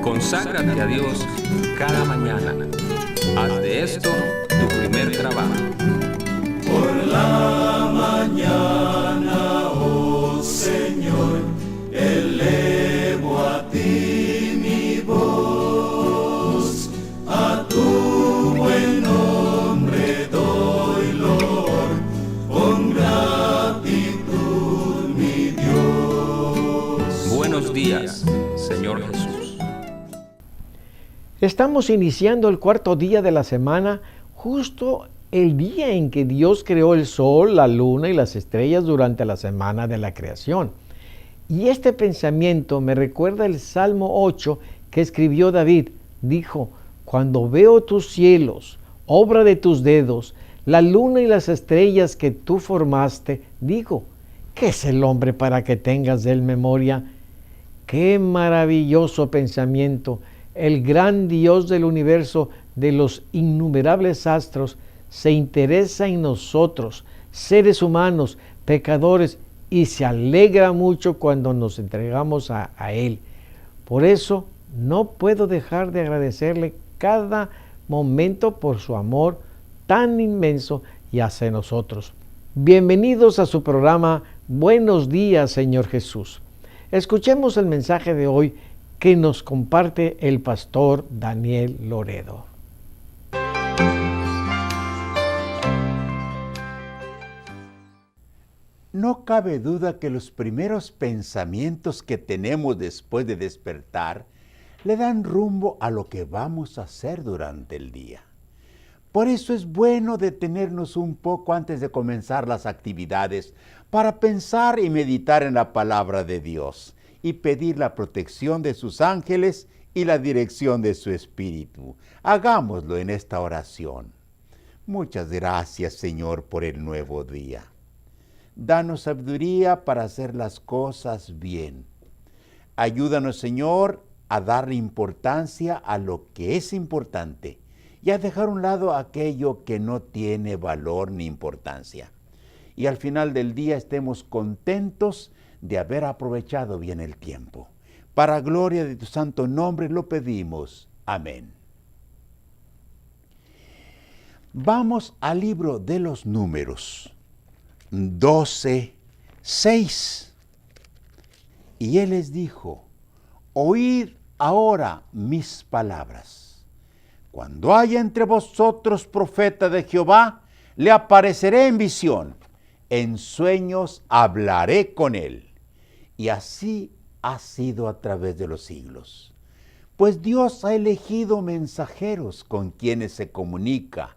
Conságrate a Dios cada mañana. Haz de esto tu primer trabajo. Por la mañana, oh Señor, elevo a ti mi voz, a tu buen nombre doy loor, con gratitud mi Dios. Buenos días, Señor Jesús. Estamos iniciando el cuarto día de la semana, justo el día en que Dios creó el sol, la luna y las estrellas durante la semana de la creación. Y este pensamiento me recuerda el Salmo 8 que escribió David. Dijo: cuando veo tus cielos, obra de tus dedos, la luna y las estrellas que tú formaste, digo, ¿qué es el hombre para que tengas de él memoria? ¡Qué maravilloso pensamiento! El gran Dios del universo, de los innumerables astros, se interesa en nosotros, seres humanos, pecadores, y se alegra mucho cuando nos entregamos a Él. Por eso no puedo dejar de agradecerle cada momento por su amor tan inmenso y hacia nosotros. Bienvenidos a su programa Buenos días, Señor Jesús. Escuchemos el mensaje de hoy que nos comparte el pastor Daniel Loredo. No cabe duda que los primeros pensamientos que tenemos después de despertar le dan rumbo a lo que vamos a hacer durante el día. Por eso es bueno detenernos un poco antes de comenzar las actividades para pensar y meditar en la palabra de Dios y pedir la protección de sus ángeles y la dirección de su Espíritu. Hagámoslo en esta oración. Muchas gracias, Señor, por el nuevo día. Danos sabiduría para hacer las cosas bien. Ayúdanos, Señor, a darle importancia a lo que es importante y a dejar a un lado aquello que no tiene valor ni importancia. Y al final del día estemos contentos de haber aprovechado bien el tiempo. Para gloria de tu santo nombre lo pedimos. Amén. Vamos al libro de los Números 12:6. Y él les dijo: oíd ahora mis palabras. Cuando haya entre vosotros profeta de Jehová, le apareceré en visión, en sueños hablaré con él. Y así ha sido a través de los siglos. Pues Dios ha elegido mensajeros con quienes se comunica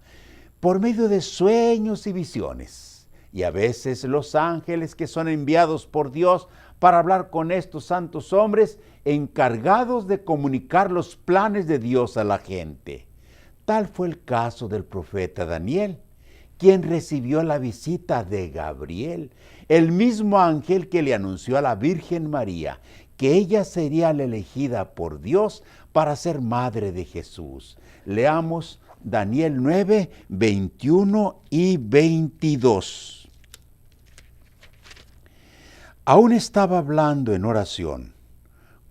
por medio de sueños y visiones. Y a veces los ángeles que son enviados por Dios para hablar con estos santos hombres encargados de comunicar los planes de Dios a la gente. Tal fue el caso del profeta Daniel, quien recibió la visita de Gabriel, el mismo ángel que le anunció a la Virgen María que ella sería la elegida por Dios para ser madre de Jesús. Leamos Daniel 9, 21 y 22. Aún estaba hablando en oración,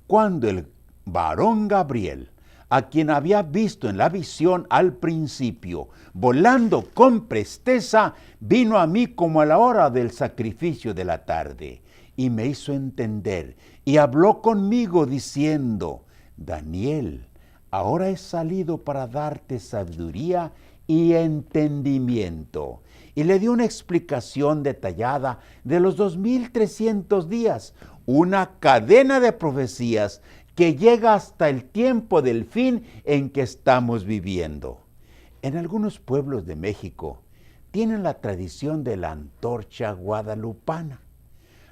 cuando el varón Gabriel, a quien había visto en la visión al principio, volando con presteza, vino a mí como a la hora del sacrificio de la tarde, y me hizo entender, y habló conmigo diciendo: Daniel, ahora he salido para darte sabiduría y entendimiento. Y le dio una explicación detallada de los 2300 días, una cadena de profecías que llega hasta el tiempo del fin en que estamos viviendo. En algunos pueblos de México tienen la tradición de la antorcha guadalupana.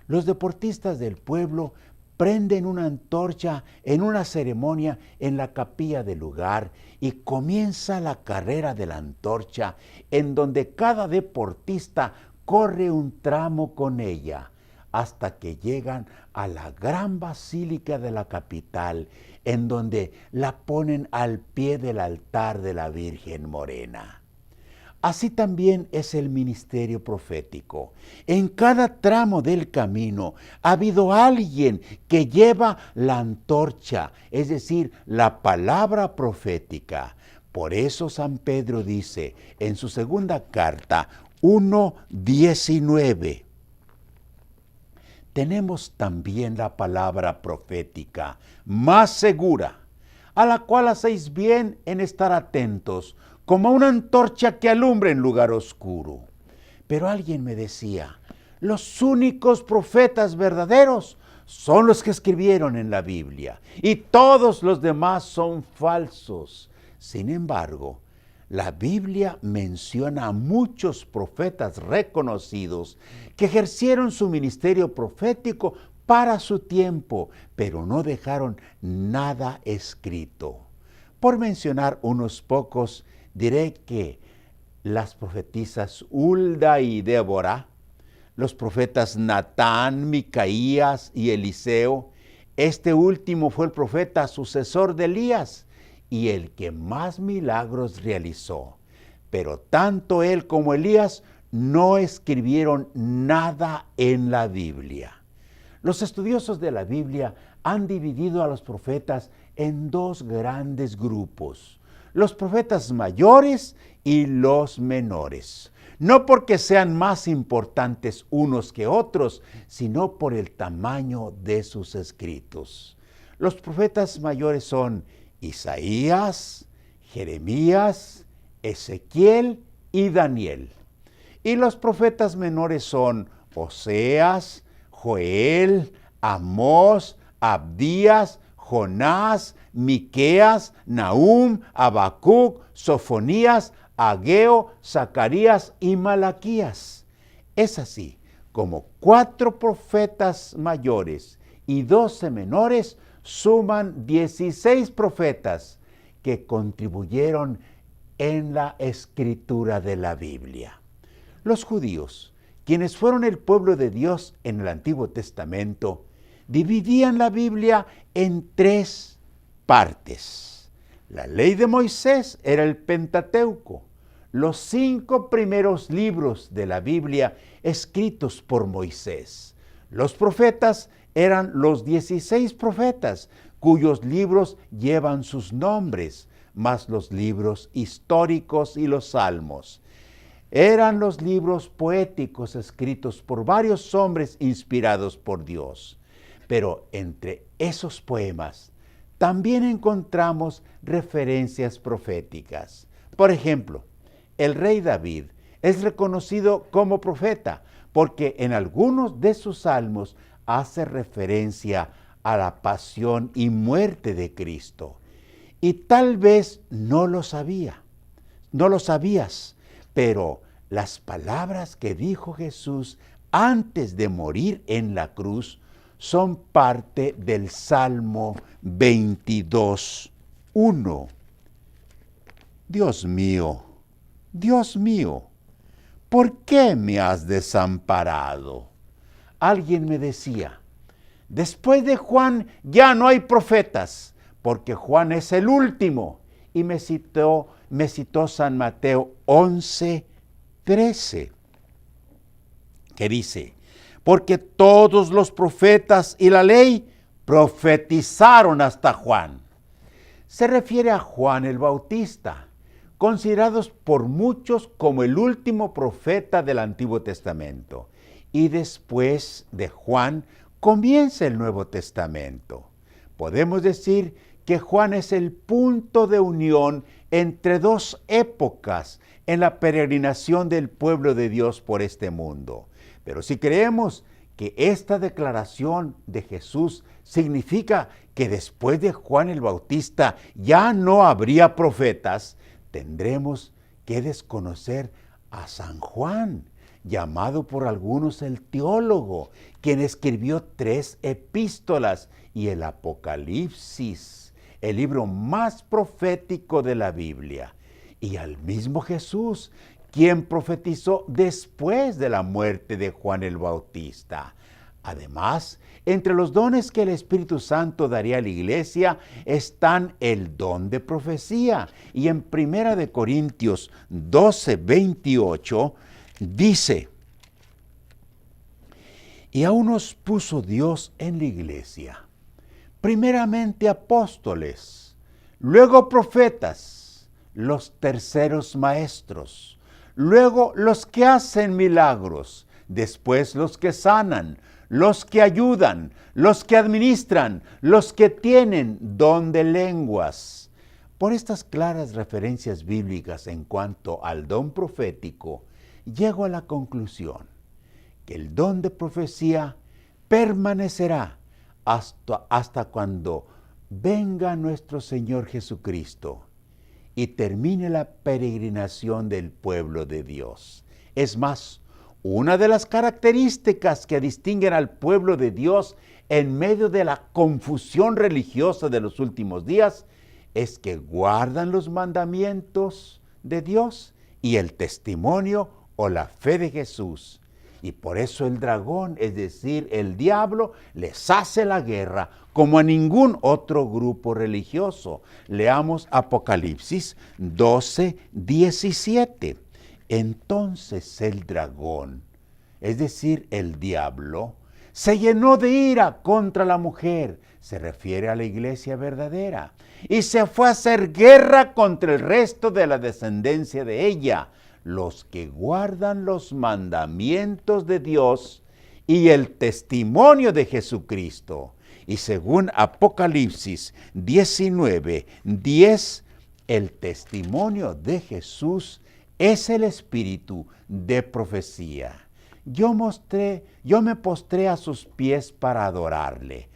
Los deportistas del pueblo prenden una antorcha en una ceremonia en la capilla del lugar y comienza la carrera de la antorcha, en donde cada deportista corre un tramo con ella, hasta que llegan a la gran basílica de la capital, en donde la ponen al pie del altar de la Virgen Morena. Así también es el ministerio profético. En cada tramo del camino ha habido alguien que lleva la antorcha, es decir, la palabra profética. Por eso San Pedro dice en su segunda carta 1:19, tenemos también la palabra profética más segura, a la cual hacéis bien en estar atentos, como una antorcha que alumbra en lugar oscuro. Pero alguien me decía, los únicos profetas verdaderos son los que escribieron en la Biblia, y todos los demás son falsos. Sin embargo, la Biblia menciona a muchos profetas reconocidos que ejercieron su ministerio profético para su tiempo, pero no dejaron nada escrito. Por mencionar unos pocos, diré que las profetisas Hulda y Débora, los profetas Natán, Micaías y Eliseo, este último fue el profeta sucesor de Elías y el que más milagros realizó. Pero tanto él como Elías no escribieron nada en la Biblia. Los estudiosos de la Biblia han dividido a los profetas en dos grandes grupos: los profetas mayores y los menores. No porque sean más importantes unos que otros, sino por el tamaño de sus escritos. Los profetas mayores son Isaías, Jeremías, Ezequiel y Daniel. Y los profetas menores son Oseas, Joel, Amós, Abdías, Jonás, Miqueas, Nahum, Habacuc, Sofonías, Ageo, Zacarías y Malaquías. Es así como 4 profetas mayores y 12 menores suman 16 profetas que contribuyeron en la escritura de la Biblia. Los judíos, quienes fueron el pueblo de Dios en el Antiguo Testamento, dividían la Biblia en 3 partes. La ley de Moisés era el Pentateuco, los 5 primeros libros de la Biblia escritos por Moisés. Los profetas eran los 16 profetas, cuyos libros llevan sus nombres, más los libros históricos y los salmos. Eran los libros poéticos escritos por varios hombres inspirados por Dios. Pero entre esos poemas también encontramos referencias proféticas. Por ejemplo, el rey David es reconocido como profeta porque en algunos de sus salmos hace referencia a la pasión y muerte de Cristo. Y tal vez no lo sabías, pero las palabras que dijo Jesús antes de morir en la cruz son parte del Salmo 22:1. Dios mío, ¿por qué me has desamparado? Alguien me decía, después de Juan ya no hay profetas, porque Juan es el último. Y me citó San Mateo 11:13, que dice, porque todos los profetas y la ley profetizaron hasta Juan. Se refiere a Juan el Bautista, considerados por muchos como el último profeta del Antiguo Testamento. Y después de Juan comienza el Nuevo Testamento. Podemos decir que Juan es el punto de unión entre 2 épocas en la peregrinación del pueblo de Dios por este mundo. Pero si creemos que esta declaración de Jesús significa que después de Juan el Bautista ya no habría profetas, tendremos que desconocer a San Juan, llamado por algunos el teólogo, quien escribió 3 epístolas y el Apocalipsis, el libro más profético de la Biblia, y al mismo Jesús, quien profetizó después de la muerte de Juan el Bautista. Además, entre los dones que el Espíritu Santo daría a la iglesia están el don de profecía. Y en 1 Corintios 12:28 dice: y a unos puso Dios en la iglesia, primeramente apóstoles, luego profetas, los terceros maestros, luego los que hacen milagros, después los que sanan, los que ayudan, los que administran, los que tienen don de lenguas. Por estas claras referencias bíblicas en cuanto al don profético, llego a la conclusión que el don de profecía permanecerá hasta cuando venga nuestro Señor Jesucristo y termine la peregrinación del pueblo de Dios. Es más, una de las características que distinguen al pueblo de Dios en medio de la confusión religiosa de los últimos días es que guardan los mandamientos de Dios y el testimonio o la fe de Jesús. Y por eso el dragón, es decir, el diablo, les hace la guerra como a ningún otro grupo religioso. Leamos Apocalipsis 12:17. Entonces el dragón, es decir, el diablo, se llenó de ira contra la mujer, se refiere a la iglesia verdadera, y se fue a hacer guerra contra el resto de la descendencia de ella, los que guardan los mandamientos de Dios y el testimonio de Jesucristo. Y según Apocalipsis 19:10, el testimonio de Jesús es el espíritu de profecía. Yo me postré a sus pies para adorarle,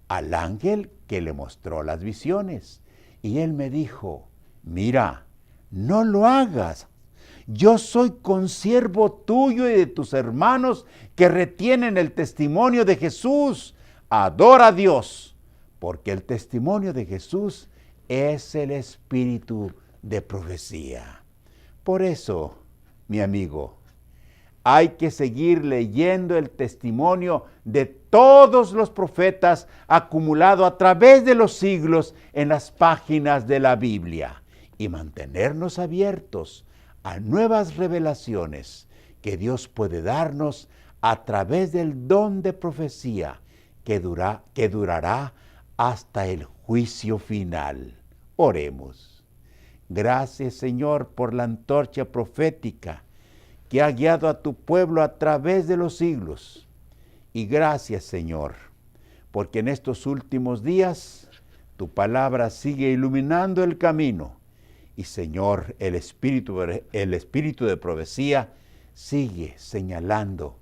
al ángel que le mostró las visiones. Y él me dijo: mira, no lo hagas. Yo soy consiervo tuyo y de tus hermanos que retienen el testimonio de Jesús. Adora a Dios, porque el testimonio de Jesús es el espíritu de profecía. Por eso, mi amigo, hay que seguir leyendo el testimonio de todos los profetas acumulado a través de los siglos en las páginas de la Biblia y mantenernos abiertos a nuevas revelaciones que Dios puede darnos a través del don de profecía que durará hasta el juicio final. Oremos. Gracias, Señor, por la antorcha profética que ha guiado a tu pueblo a través de los siglos. Y gracias, Señor, porque en estos últimos días tu palabra sigue iluminando el camino. Y, Señor, el espíritu de profecía sigue señalando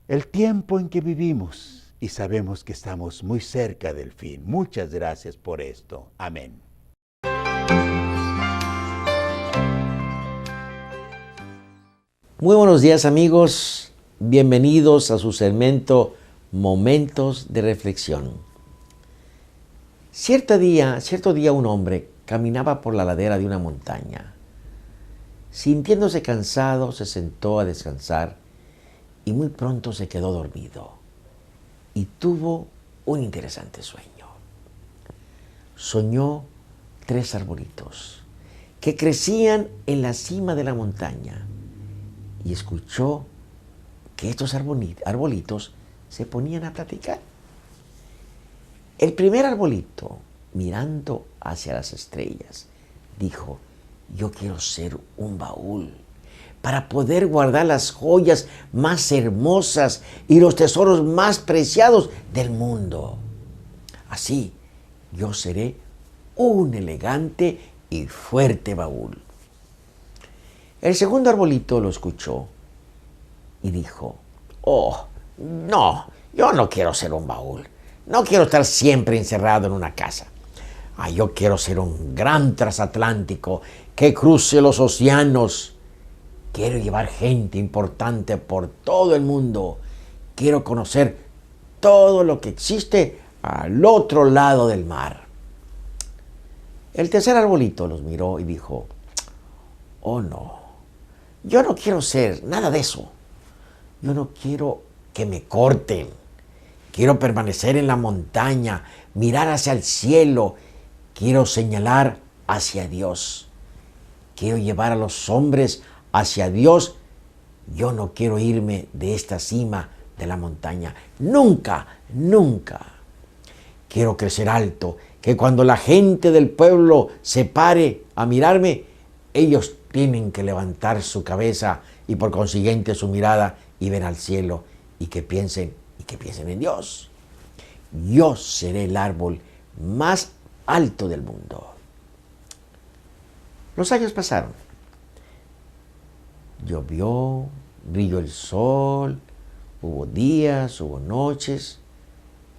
el tiempo en que vivimos y sabemos que estamos muy cerca del fin. Muchas gracias por esto. Amén. Muy buenos días, amigos. Bienvenidos a su segmento Momentos de Reflexión. Cierto día un hombre caminaba por la ladera de una montaña. Sintiéndose cansado, se sentó a descansar y muy pronto se quedó dormido y tuvo un interesante sueño. Soñó 3 arbolitos que crecían en la cima de la montaña y escuchó que estos arbolitos se ponían a platicar. El primer arbolito, mirando hacia las estrellas, dijo: yo quiero ser un baúl para poder guardar las joyas más hermosas y los tesoros más preciados del mundo. Así, yo seré un elegante y fuerte baúl. El segundo arbolito lo escuchó y dijo: oh, no, yo no quiero ser un baúl. No quiero estar siempre encerrado en una casa. Yo quiero ser un gran transatlántico que cruce los océanos. Quiero llevar gente importante por todo el mundo. Quiero conocer todo lo que existe al otro lado del mar. El tercer arbolito los miró y dijo: oh no, yo no quiero ser nada de eso. Yo no quiero que me corten. Quiero permanecer en la montaña, mirar hacia el cielo. Quiero señalar hacia Dios. Quiero llevar a los hombres hacia Dios. Yo no quiero irme de esta cima de la montaña. Nunca, nunca. Quiero crecer alto, que cuando la gente del pueblo se pare a mirarme, ellos tienen que levantar su cabeza y por consiguiente su mirada y ver al cielo y que piensen en Dios. Yo seré el árbol más alto del mundo. Los años pasaron. Llovió, brilló el sol, hubo días, hubo noches,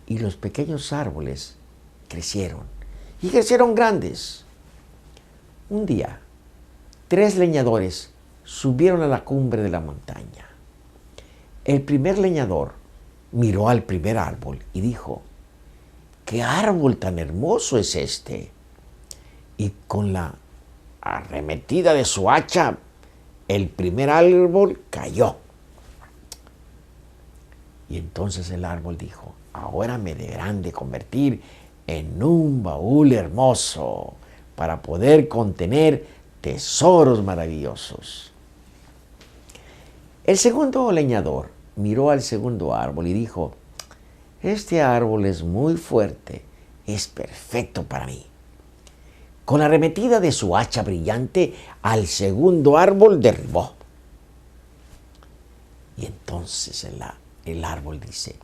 y los pequeños árboles crecieron, y crecieron grandes. Un día, 3 leñadores subieron a la cumbre de la montaña. El primer leñador miró al primer árbol y dijo: ¿qué árbol tan hermoso es este? Y con la arremetida de su hacha, el primer árbol cayó. Y entonces el árbol dijo: ahora me deberán de convertir en un baúl hermoso para poder contener tesoros maravillosos. El segundo leñador miró al segundo árbol y dijo: este árbol es muy fuerte, es perfecto para mí. Con la arremetida de su hacha brillante, al segundo árbol derribó. Y entonces el árbol dice: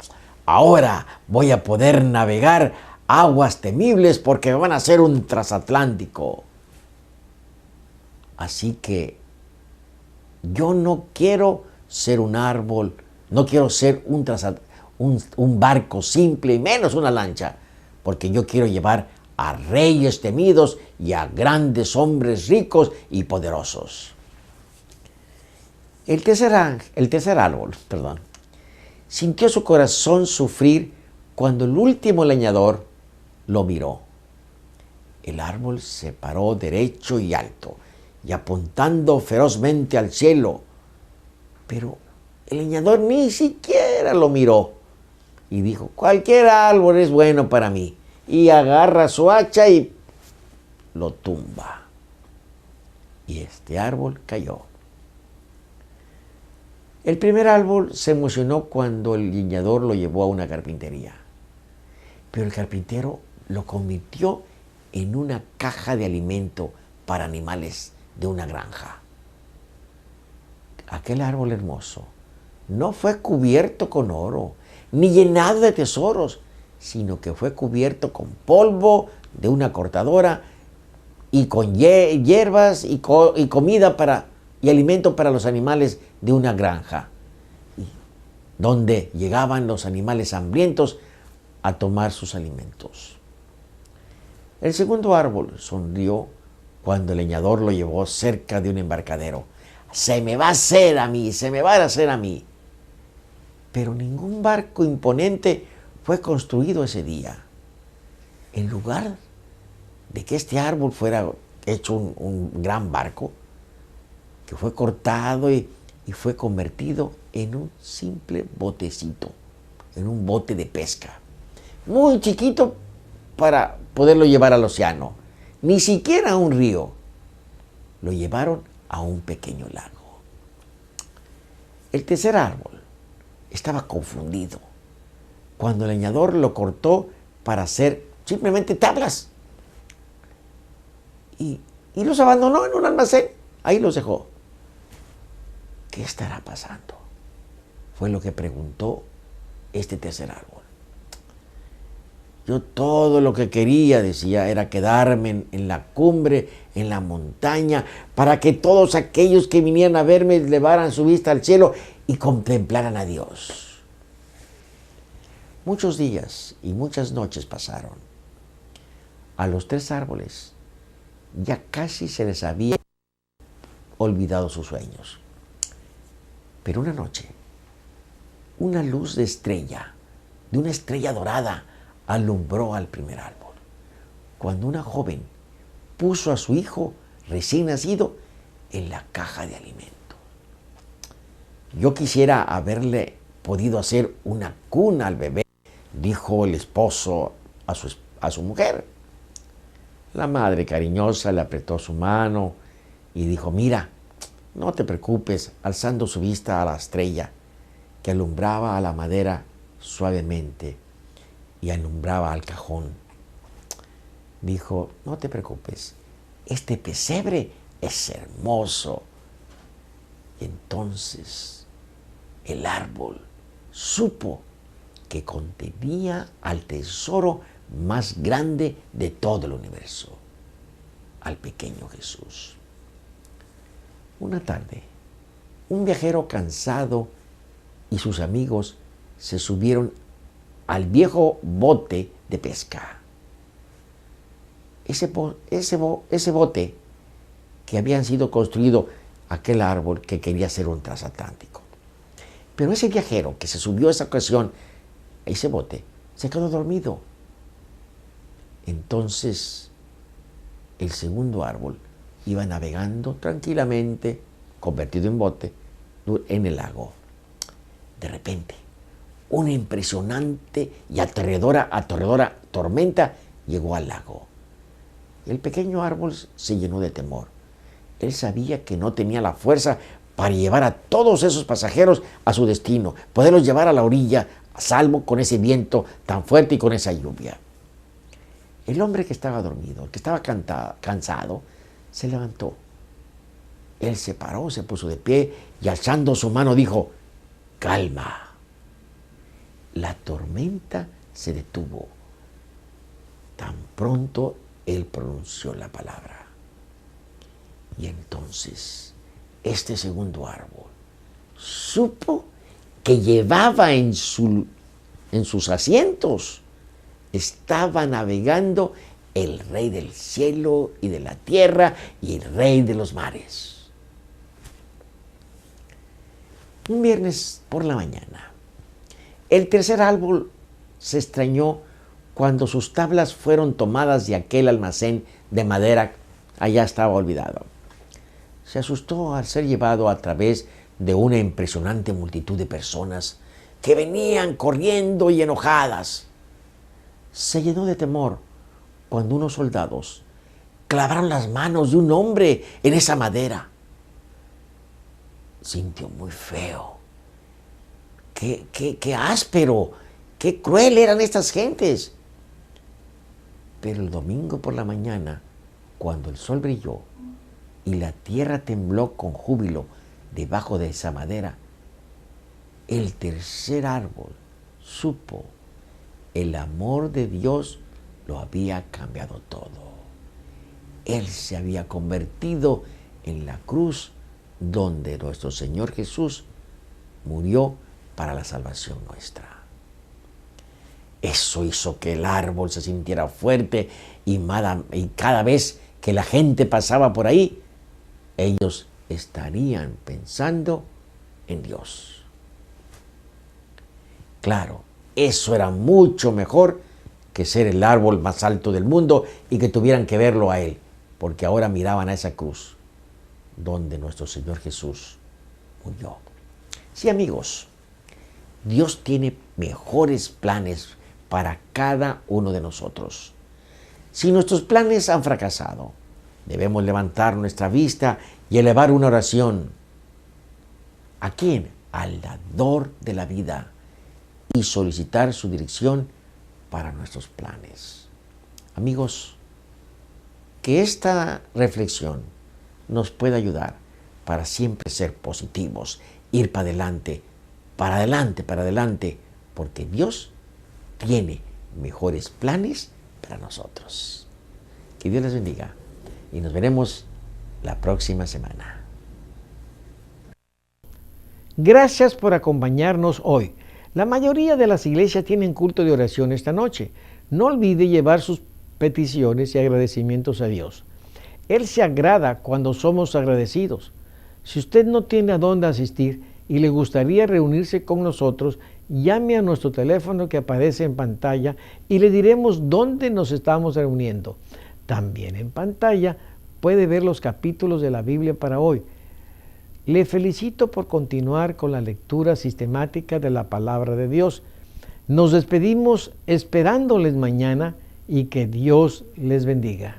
ahora voy a poder navegar aguas temibles porque van a ser un transatlántico. Así que yo no quiero ser un árbol, no quiero ser un barco simple y menos una lancha, porque yo quiero llevar a reyes temidos y a grandes hombres ricos y poderosos. El tercer árbol, sintió su corazón sufrir cuando el último leñador lo miró. El árbol se paró derecho y alto y apuntando ferozmente al cielo, pero el leñador ni siquiera lo miró y dijo: cualquier árbol es bueno para mí, y agarra su hacha y lo tumba. Y este árbol cayó. El primer árbol se emocionó cuando el leñador lo llevó a una carpintería, pero el carpintero lo convirtió en una caja de alimento para animales de una granja. Aquel árbol hermoso no fue cubierto con oro, ni llenado de tesoros, sino que fue cubierto con polvo de una cortadora y con hierbas y comida y alimento para los animales de una granja, donde llegaban los animales hambrientos a tomar sus alimentos. El segundo árbol sonrió cuando el leñador lo llevó cerca de un embarcadero. Se me va a hacer a mí. Pero ningún barco imponente fue construido ese día. En lugar de que este árbol fuera hecho un gran barco, que fue cortado y fue convertido en un simple botecito, en un bote de pesca, muy chiquito para poderlo llevar al océano, ni siquiera a un río. Lo llevaron a un pequeño lago. El tercer árbol estaba confundido cuando el leñador lo cortó para hacer simplemente tablas y los abandonó en un almacén. Ahí los dejó. ¿Qué estará pasando? Fue lo que preguntó este tercer árbol. Yo todo lo que quería, decía, era quedarme en la cumbre, en la montaña, para que todos aquellos que vinieran a verme elevaran su vista al cielo y contemplaran a Dios. Muchos días y muchas noches pasaron. A los 3 árboles ya casi se les había olvidado sus sueños. Pero una noche, una luz de una estrella dorada, alumbró al primer árbol, cuando una joven puso a su hijo recién nacido en la caja de alimento. Yo quisiera haberle podido hacer una cuna al bebé, dijo el esposo a su mujer. La madre cariñosa le apretó su mano y dijo, mira, no te preocupes, alzando su vista a la estrella que alumbraba a la madera suavemente y alumbraba al cajón. Dijo, no te preocupes, este pesebre es hermoso. Y entonces el árbol supo que contenía al tesoro más grande de todo el universo, al pequeño Jesús. Una tarde, un viajero cansado y sus amigos se subieron al viejo bote de pesca. Ese bote que habían sido construido aquel árbol que quería ser un transatlántico. Pero ese viajero que se subió a esa ocasión a ese bote se quedó dormido. Entonces el segundo árbol iba navegando tranquilamente, convertido en bote, en el lago. De repente, una impresionante y aterradora tormenta llegó al lago. El pequeño árbol se llenó de temor. Él sabía que no tenía la fuerza para llevar a todos esos pasajeros a su destino, poderlos llevar a la orilla a salvo con ese viento tan fuerte y con esa lluvia. El hombre que estaba dormido, el que estaba cansado, se levantó. Él se paró, se puso de pie y alzando su mano dijo, calma. La tormenta se detuvo. Tan pronto él pronunció la palabra. Y entonces este segundo árbol supo que llevaba en sus asientos, estaba navegando el Rey del cielo y de la tierra y el Rey de los mares. Un viernes por la mañana, el tercer árbol se extrañó cuando sus tablas fueron tomadas de aquel almacén de madera. Allá estaba olvidado. Se asustó al ser llevado a través de una impresionante multitud de personas que venían corriendo y enojadas. Se llenó de temor cuando unos soldados clavaron las manos de un hombre en esa madera. Sintió muy feo. Qué áspero, qué cruel eran estas gentes. Pero el domingo por la mañana, cuando el sol brilló y la tierra tembló con júbilo debajo de esa madera, el tercer árbol supo el amor de Dios lo había cambiado todo. Él se había convertido en la cruz donde nuestro Señor Jesús murió para la salvación nuestra. Eso hizo que el árbol se sintiera fuerte y cada vez que la gente pasaba por ahí, ellos estarían pensando en Dios. Claro, eso era mucho mejor que ser el árbol más alto del mundo y que tuvieran que verlo a Él, porque ahora miraban a esa cruz donde nuestro Señor Jesús murió. Sí, amigos, Dios tiene mejores planes para cada uno de nosotros. Si nuestros planes han fracasado, debemos levantar nuestra vista y elevar una oración. ¿A quién? Al dador de la vida, y solicitar su dirección para nuestros planes. Amigos, que esta reflexión nos pueda ayudar para siempre ser positivos, ir para adelante, porque Dios tiene mejores planes para nosotros. Que Dios les bendiga y nos veremos la próxima semana. Gracias por acompañarnos hoy. La mayoría de las iglesias tienen culto de oración esta noche. No olvide llevar sus peticiones y agradecimientos a Dios. Él se agrada cuando somos agradecidos. Si usted no tiene a dónde asistir y le gustaría reunirse con nosotros, llame a nuestro teléfono que aparece en pantalla y le diremos dónde nos estamos reuniendo. También en pantalla puede ver los capítulos de la Biblia para hoy Le felicito por continuar con la lectura sistemática de la palabra de Dios. Nos despedimos esperándoles mañana y que Dios les bendiga.